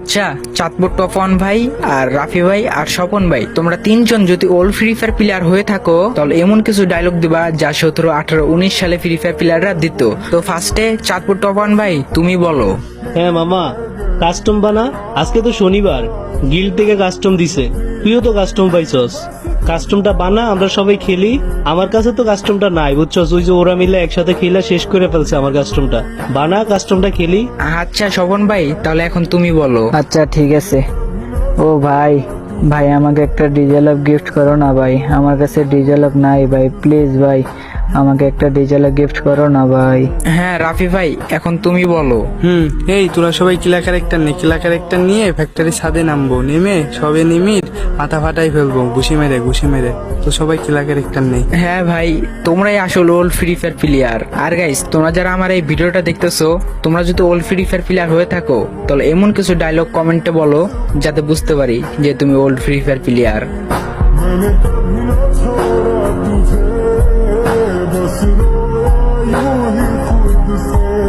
আচ্ছা, চাঁদপুর টপন ভাই আর রাফি ভাই আর স্বপন ভাই, তোমরা তিনজন যদি ওল্ড ফ্রি ফায়ার প্লেয়ার হয়ে থাকো তাহলে এমন কিছু ডায়লগ দিবা যা 17, 18, 19 সালে ফ্রি ফায়ার প্লেয়াররা দিত। তো ফার্স্টে চাঁদপুর টপন ভাই তুমি বলো। হ্যাঁ মামা, কাস্টম বানা। আজকে তো শনিবার, গিল্ড থেকে কাস্টম দিছে, তুইও তো কাস্টম পাইছস। কাস্টমটা বানা, আমরা সবাই খেলি। আমার কাছে তো কাস্টমটা নাই বুঝছস, ওই যে ওরা মিলে একসাথে খেলা শেষ করে ফেলছে আমার কাস্টমটা। বানা, কাস্টমটা খেলি। আচ্ছা স্বপন ভাই, তাহলে এখন তুমি বলো। আচ্ছা ঠিক আছে। ও ভাই, ভাই আমাকে একটা ডিজে লাভ গিফট করো না ভাই, আমার কাছে ডিজে লাভ নাই ভাই, প্লিজ ভাই আমাকে একটা ডিজে লাভ গিফট করো না ভাই। হ্যাঁ রাফি ভাই, এখন তুমি বলো। এই তোরা সবাই কিলা ক্যারেক্টার নিয়ে ফ্যাক্টরি ছাদে নামবো, নেমে সবে নিমির মাথা ফাটাই ফেলবো ঘুষি মেরে। তো সবাই কিলা ক্যারেক্টার নেই। হ্যাঁ ভাই, তোমরাই আসল ওল্ড ফ্রি ফায়ার প্লেয়ার। আর গাইস, তোমরা যারা আমার এই ভিডিওটা দেখতেছো, তোমরা যদি ওল্ড ফ্রি ফায়ার প্লেয়ার হয়ে থাকো তাহলে এমন কিছু ডায়লগ কমেন্টে বলো যাতে বুঝতে পারি যে তুমি ওল্ড ফ্রি ফায়ার প্লেয়ার। मैंने कभी न छोड़ा तुझे, बस रोया यूं ही खुद से।